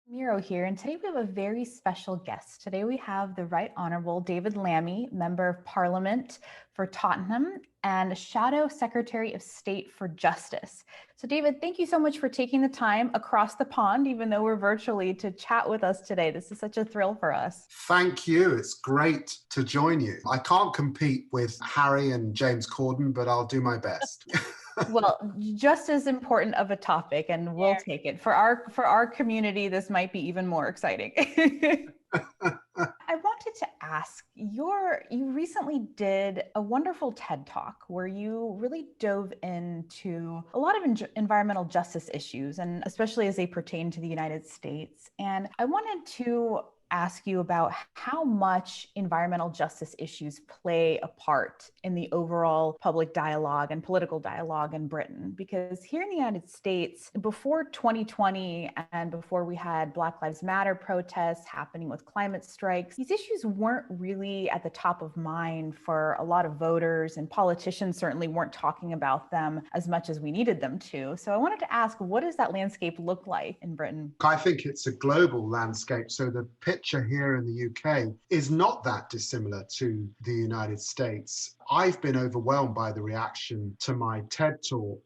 Miro here, and today we have a very special guest. Today we have the Right Honourable David Lammy, Member of Parliament for Tottenham and Shadow Secretary of State for Justice. So David, thank you so much for taking the time across the pond, even though we're virtually, to chat with us today. This is such a thrill for us. Thank you. It's great to join you. I can't compete with Harry and James Corden, but I'll do my best. Well, just as important of a topic, and we'll take it. For our community, this might be even more exciting. I wanted to ask, you recently did a wonderful TED Talk where you really dove into a lot of environmental justice issues, and especially as they pertain to the United States. And I wanted to ask you about how much environmental justice issues play a part in the overall public dialogue and political dialogue in Britain. Because here in the United States, before 2020 and before we had Black Lives Matter protests happening with climate strikes, these issues weren't really at the top of mind for a lot of voters, and politicians certainly weren't talking about them as much as we needed them to. So I wanted to ask, what does that landscape look like in Britain? I think it's a global landscape. So the picture here in the UK is not that dissimilar to the United States. I've been overwhelmed by the reaction to my TED Talk.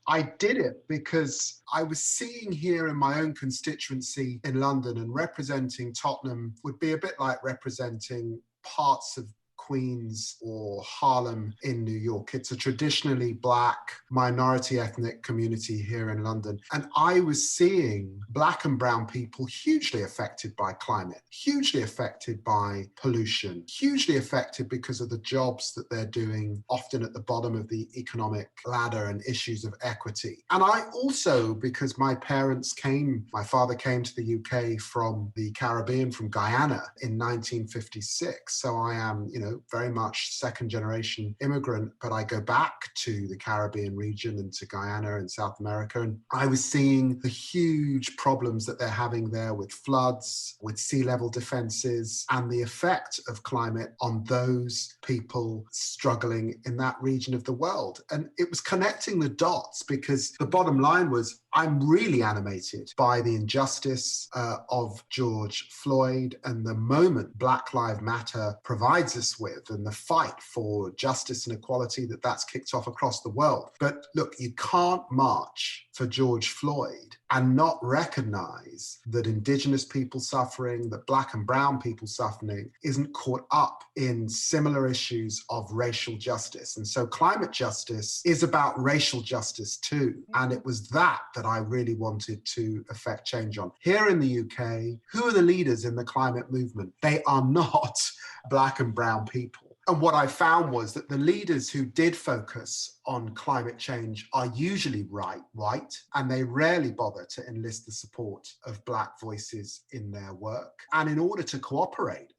I did it because I was seeing here in my own constituency in London, and representing Tottenham would be a bit like representing parts of Queens or Harlem in New York. It's a traditionally Black minority ethnic community here in London. And I was seeing Black and brown people hugely affected by climate, hugely affected by pollution, hugely affected because of the jobs that they're doing, often at the bottom of the economic ladder, and issues of equity. And I also, because my father came to the UK from the Caribbean, from Guyana in 1956. So I am, very much second generation immigrant, but I go back to the Caribbean region and to Guyana and South America. And I was seeing the huge problems that they're having there with floods, with sea level defenses, and the effect of climate on those people struggling in that region of the world. And it was connecting the dots, because the bottom line was, I'm really animated by the injustice of George Floyd, and the moment Black Lives Matter provides us with, and the fight for justice and equality that's kicked off across the world. But look, you can't march for George Floyd and not recognize that Indigenous people suffering, that Black and brown people suffering, isn't caught up in similar issues of racial justice. And so climate justice is about racial justice too. And it was that I really wanted to affect change on. Here in the UK, who are the leaders in the climate movement? They are not Black and brown people. And what I found was that the leaders who did focus on climate change are usually white, and they rarely bother to enlist the support of Black voices in their work. And in order to cooperate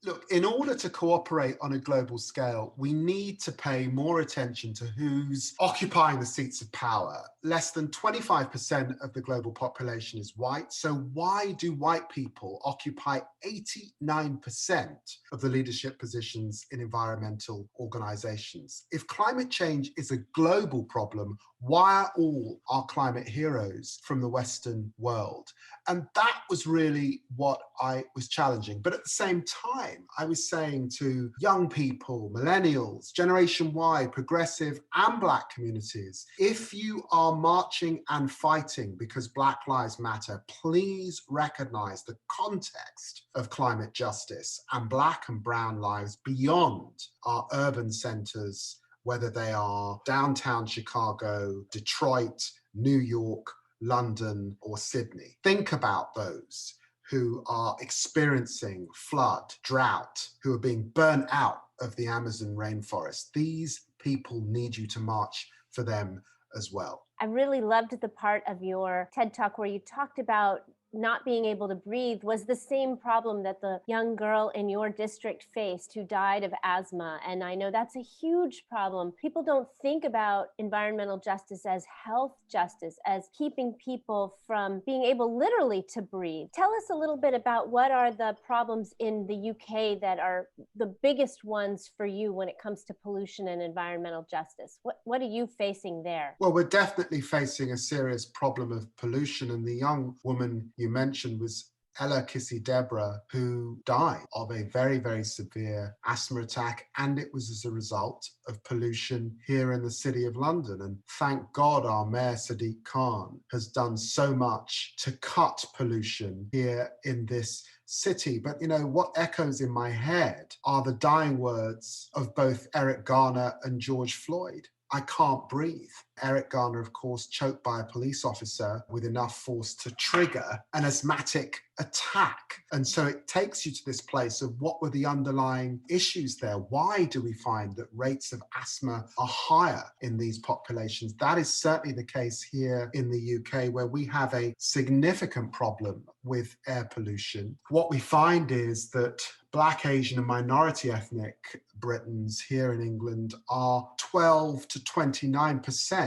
on a global scale, we need to pay more attention to who's occupying the seats of power. Less than 25% of the global population is white. So why do white people occupy 89% of the leadership positions in environmental organizations? If climate change is a global problem, why are all our climate heroes from the Western world? And that was really what I was challenging. But at the same time, I was saying to young people, millennials, Generation Y, progressive and Black communities, if you are marching and fighting because Black Lives Matter, please recognize the context of climate justice and Black and brown lives beyond our urban centers, whether they are downtown Chicago, Detroit, New York, London, or Sydney. Think about those who are experiencing flood, drought, who are being burnt out of the Amazon rainforest. These people need you to march for them as well. I really loved the part of your TED Talk where you talked about not being able to breathe was the same problem that the young girl in your district faced who died of asthma. And I know that's a huge problem. People don't think about environmental justice as health justice, as keeping people from being able literally to breathe. Tell us a little bit about what are the problems in the UK that are the biggest ones for you when it comes to pollution and environmental justice. What are you facing there? Well, we're definitely facing a serious problem of pollution. And the young woman you mentioned was Ella Kissy Deborah, who died of a very, very severe asthma attack, and it was as a result of pollution here in the City of London. And thank God our Mayor Sadiq Khan has done so much to cut pollution here in this city. But what echoes in my head are the dying words of both Eric Garner and George Floyd. I can't breathe. Eric Garner, of course, choked by a police officer with enough force to trigger an asthmatic attack. And so it takes you to this place of what were the underlying issues there? Why do we find that rates of asthma are higher in these populations? That is certainly the case here in the UK, where we have a significant problem with air pollution. What we find is that Black, Asian and minority ethnic Britons here in England are 12 to 29%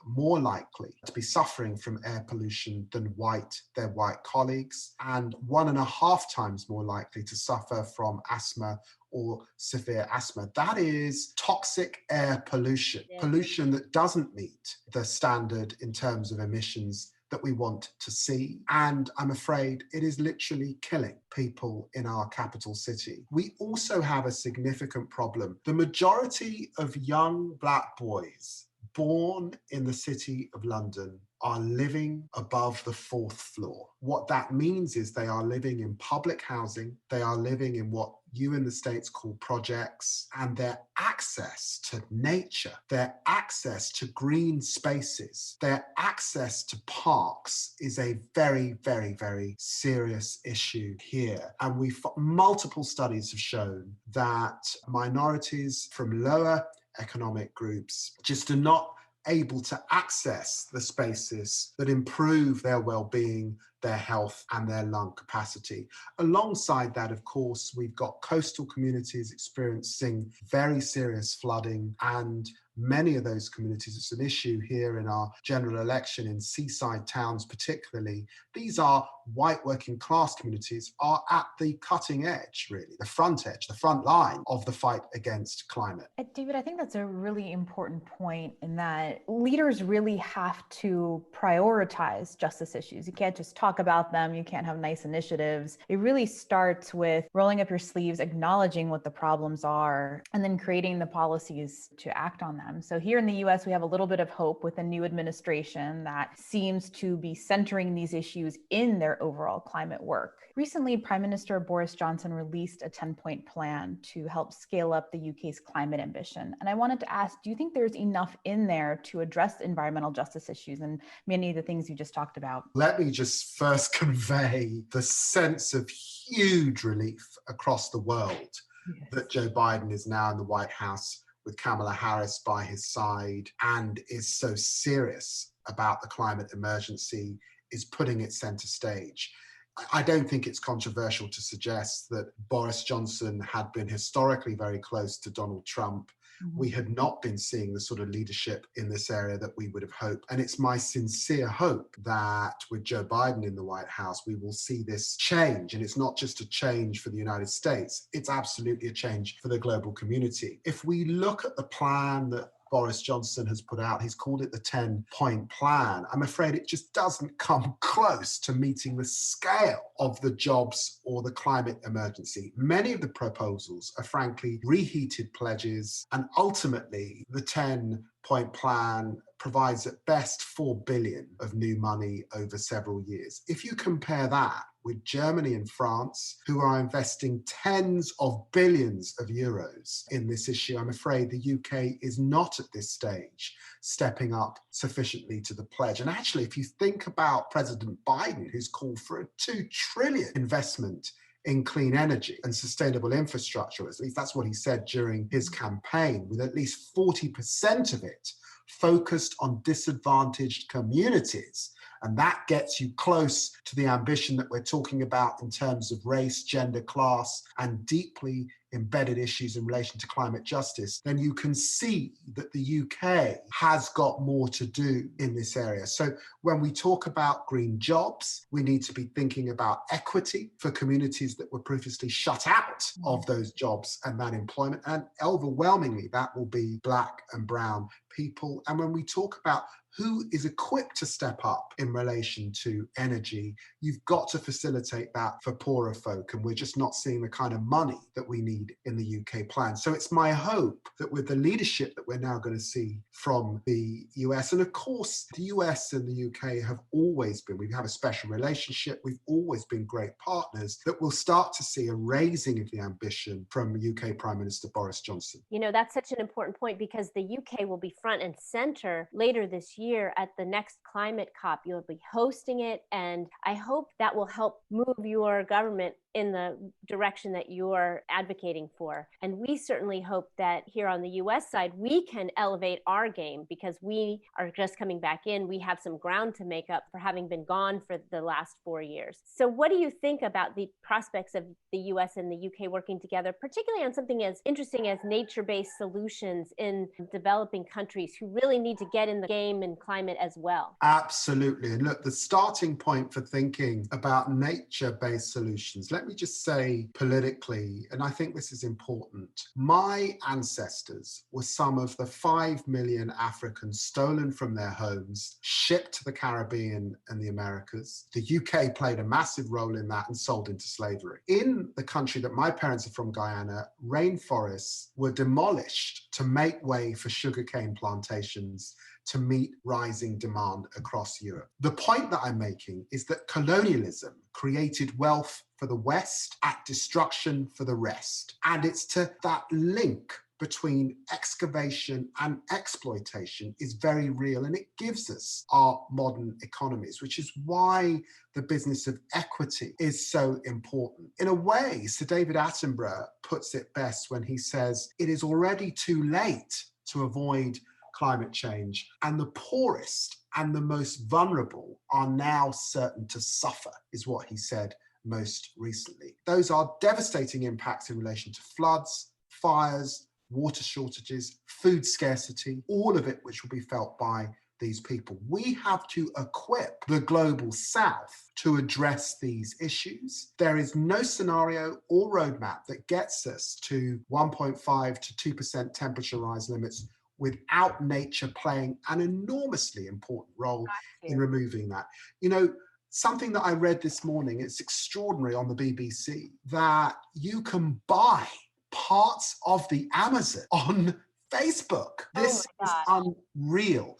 more likely to be suffering from air pollution than their white colleagues, and 1.5 times more likely to suffer from asthma or severe asthma. That is toxic air pollution, pollution that doesn't meet the standard in terms of emissions that we want to see. And I'm afraid it is literally killing people in our capital city. We also have a significant problem. The majority of young Black boys born in the City of London are living above the 4th floor. What that means is they are living in public housing, they are living in what you in the States call projects, and their access to nature, their access to green spaces, their access to parks is a very, very, very serious issue here. And multiple studies have shown that minorities from lower economic groups just are not able to access the spaces that improve their well-being, their health and their lung capacity. Alongside that, of course, we've got coastal communities experiencing very serious flooding, and many of those communities, it's an issue here in our general election in seaside towns particularly, these are white working class communities, are at the cutting edge, really, the front edge, the front line of the fight against climate. David, I think that's a really important point in that leaders really have to prioritize justice issues. You can't just talk about them. You can't have nice initiatives. It really starts with rolling up your sleeves, acknowledging what the problems are, and then creating the policies to act on them. So here in the US, we have a little bit of hope with a new administration that seems to be centering these issues in their overall climate work. Recently, Prime Minister Boris Johnson released a 10-point plan to help scale up the UK's climate ambition. And I wanted to ask, do you think there's enough in there to address environmental justice issues and many of the things you just talked about? Let me just first convey the sense of huge relief across the world that Joe Biden is now in the White House with Kamala Harris by his side and is so serious about the climate emergency, is putting it center stage. I don't think it's controversial to suggest that Boris Johnson had been historically very close to Donald Trump. We had not been seeing the sort of leadership in this area that we would have hoped. And it's my sincere hope that with Joe Biden in the White House, we will see this change. And it's not just a change for the United States, it's absolutely a change for the global community. If we look at the plan that Boris Johnson has put out, he's called it the 10-point plan. I'm afraid it just doesn't come close to meeting the scale of the jobs or the climate emergency. Many of the proposals are frankly reheated pledges, and ultimately the 10-point plan provides at best 4 billion of new money over several years. If you compare that with Germany and France, who are investing tens of billions of euros in this issue, I'm afraid the UK is not at this stage stepping up sufficiently to the pledge. And actually, if you think about President Biden, who's called for a 2 trillion investment in clean energy and sustainable infrastructure, at least that's what he said during his campaign, with at least 40% of it focused on disadvantaged communities. And that gets you close to the ambition that we're talking about in terms of race, gender, class, and deeply embedded issues in relation to climate justice, then you can see that the UK has got more to do in this area. So when we talk about green jobs, we need to be thinking about equity for communities that were previously shut out of those jobs and that employment. And overwhelmingly, that will be Black and brown people. And when we talk about who is equipped to step up in relation to energy. You've got to facilitate that for poorer folk, and we're just not seeing the kind of money that we need in the UK plan. So it's my hope that with the leadership that we're now going to see from the US, and of course the US and the UK have always been, we have a special relationship, we've always been great partners, that we'll start to see a raising of the ambition from UK Prime Minister Boris Johnson. You know, that's such an important point, because the UK will be front and center later this year at the next climate COP. You'll be hosting it, and I hope that will help move your government in the direction that you're advocating for. And we certainly hope that here on the US side, we can elevate our game, because we are just coming back in. We have some ground to make up for having been gone for the last 4 years. So what do you think about the prospects of the US and the UK working together, particularly on something as interesting as nature-based solutions in developing countries who really need to get in the game in climate as well? Absolutely. And look, the starting point for thinking about nature-based solutions, let me just say politically, and I think this is important, my ancestors were some of the 5 million Africans stolen from their homes, shipped to the Caribbean and the Americas. The UK played a massive role in that and sold into slavery. In the country that my parents are from, Guyana, rainforests were demolished to make way for sugarcane plantations to meet rising demand across Europe. The point that I'm making is that colonialism created wealth for the West at destruction for the rest. And it's to that link between excavation and exploitation is very real, and it gives us our modern economies, which is why the business of equity is so important. In a way, Sir David Attenborough puts it best when he says, it is already too late to avoid climate change, and the poorest and the most vulnerable are now certain to suffer, is what he said most recently. Those are devastating impacts in relation to floods, fires, water shortages, food scarcity, all of it which will be felt by these people. We have to equip the global south to address these issues. There is no scenario or roadmap that gets us to 1.5 to 2% temperature rise limits without nature playing an enormously important role in removing that. You know, something that I read this morning, it's extraordinary on the BBC, that you can buy parts of the Amazon on Facebook. This is unreal.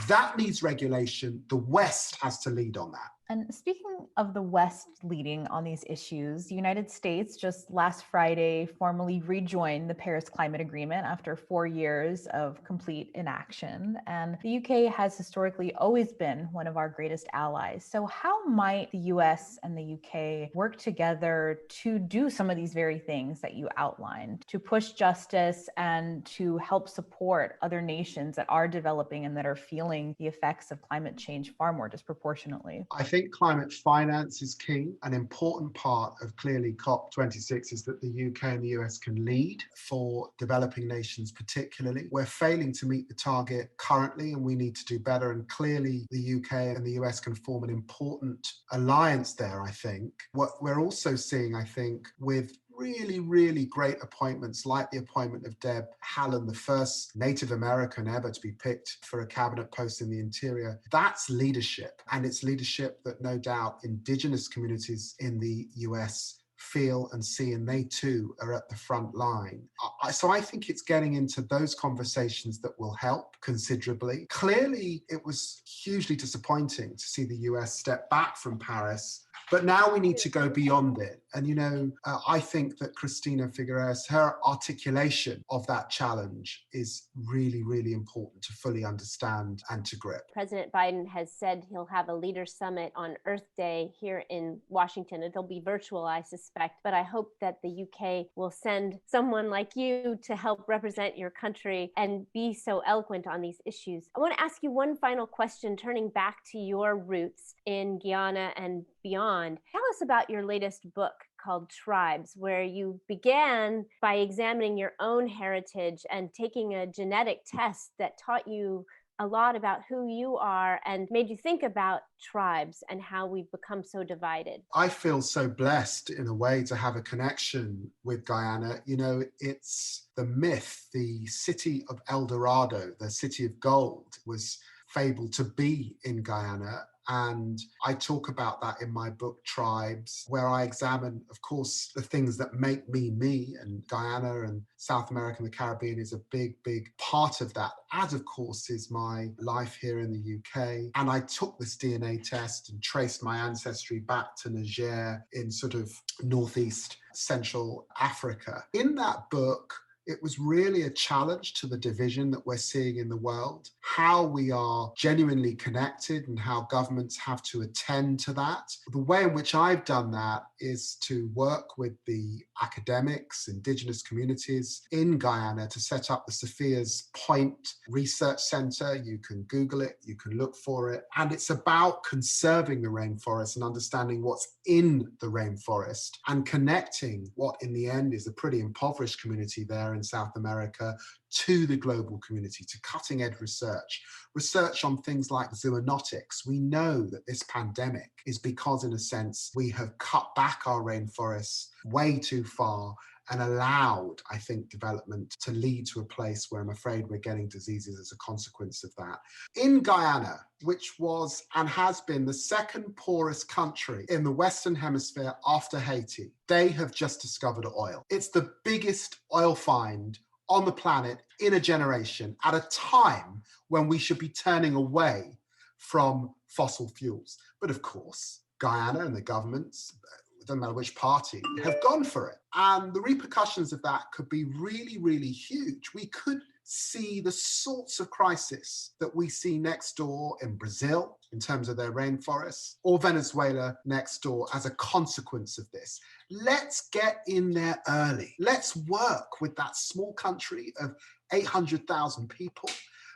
That needs regulation. The West has to lead on that. And speaking of the West leading on these issues, the United States just last Friday formally rejoined the Paris Climate Agreement after 4 years of complete inaction. And the UK has historically always been one of our greatest allies. So how might the US and the UK work together to do some of these very things that you outlined, to push justice and to help support other nations that are developing and that are feeling the effects of climate change far more disproportionately? I think climate finance is key. An important part of clearly COP26 is that the UK and the US can lead for developing nations particularly. We're failing to meet the target currently, and we need to do better. And clearly the UK and the US can form an important alliance there, I think. What we're also seeing, I think, with really great appointments like the appointment of Deb Haaland, the first Native American ever to be picked for a cabinet post in the interior. That's leadership, and it's leadership that no doubt Indigenous communities in the US feel and see, and they too are at the front line. So I think it's getting into those conversations that will help considerably. Clearly, it was hugely disappointing to see the US step back from Paris, but now we need to go beyond it. And, you know, I think that Cristina Figueres, her articulation of that challenge is really important to fully understand and to grip. President Biden has said he'll have a leaders summit on Earth Day here in Washington. It'll be virtual, I suspect, but I hope that the UK will send someone like you to help represent your country and be so eloquent on these issues. I want to ask you one final question, turning back to your roots in Guyana and beyond. Tell us about your latest book called Tribes, where you began by examining your own heritage and taking a genetic test that taught you a lot about who you are and made you think about tribes and how we've become so divided. I feel so blessed in a way to have a connection with Guyana. You know, it's the myth, the city of El Dorado, the city of gold, was fable to be in Guyana. And I talk about that in my book, Tribes, where I examine, of course, the things that make me me. And Guyana and South America and the Caribbean is a big, big part of that, as of course is my life here in the UK. And I took this DNA test and traced my ancestry back to Niger in sort of northeast Central Africa. In that book, it was really a challenge to the division that we're seeing in the world, how we are genuinely connected and how governments have to attend to that. The way in which I've done that is to work with the academics, indigenous communities in Guyana to set up the Sophia's Point Research Center. You can Google it, you can look for it. And it's about conserving the rainforest and understanding what's in the rainforest and connecting what in the end is a pretty impoverished community there in South America to the global community, to cutting edge research on things like zoonotics. We know that this pandemic is because, in a sense, we have cut back our rainforests way too far and allowed, I think, development to lead to a place where I'm afraid we're getting diseases as a consequence of that. In Guyana, which was and has been the second poorest country in the Western Hemisphere after Haiti, they have just discovered oil. It's the biggest oil find on the planet in a generation at a time when we should be turning away from fossil fuels. But of course, Guyana and the governments, it doesn't matter which party, have gone for it. And the repercussions of that could be really, really huge. We could see the sorts of crisis that we see next door in Brazil in terms of their rainforests, or Venezuela next door as a consequence of this. Let's get in there early. Let's work with that small country of 800,000 people.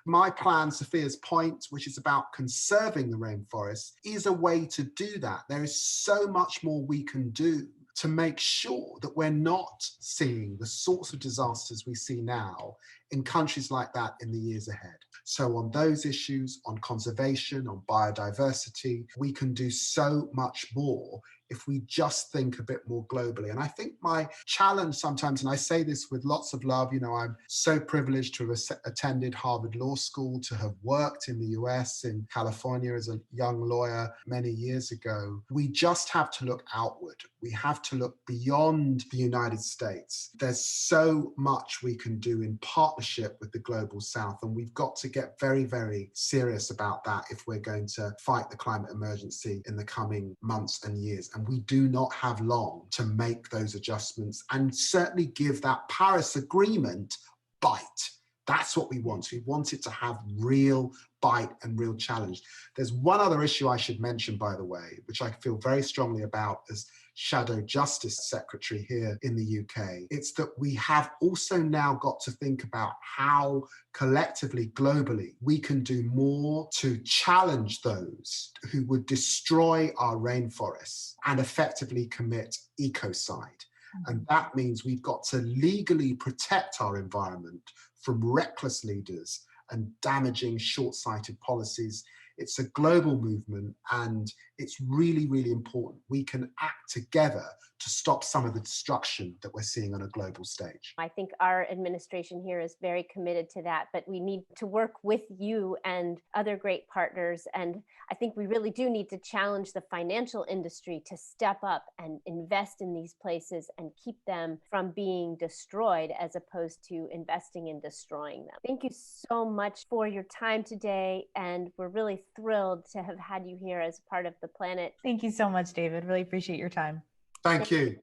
My plan, Sophia's Point, which is about conserving the rainforest, is a way to do that. There is so much more we can do to make sure that we're not seeing the sorts of disasters we see now in countries like that in the years ahead. So on those issues, on conservation, on biodiversity, we can do so much more if we just think a bit more globally. And I think my challenge sometimes, and I say this with lots of love, you know, I'm so privileged to have attended Harvard Law School, to have worked in the US, in California as a young lawyer many years ago. We just have to look outward. We have to look beyond the United States. There's so much we can do in partnership with the Global South, and we've got to get very, very serious about that if we're going to fight the climate emergency in the coming months and years. And we do not have long to make those adjustments and certainly give that Paris Agreement bite. That's what we want. We want it to have real bite and real challenge. There's one other issue I should mention, by the way, which I feel very strongly about as Shadow Justice Secretary here in the UK. It's that we have also now got to think about how collectively, globally, we can do more to challenge those who would destroy our rainforests and effectively commit ecocide. And that means we've got to legally protect our environment from reckless leaders and damaging short-sighted policies. It's a global movement, and it's really, really important. We can act together to stop some of the destruction that we're seeing on a global stage. I think our administration here is very committed to that, but we need to work with you and other great partners. And I think we really do need to challenge the financial industry to step up and invest in these places and keep them from being destroyed as opposed to investing in destroying them. Thank you so much for your time today. And we're really thrilled to have had you here as part of the Planet. Thank you so much, David. Really appreciate your time. Thank you.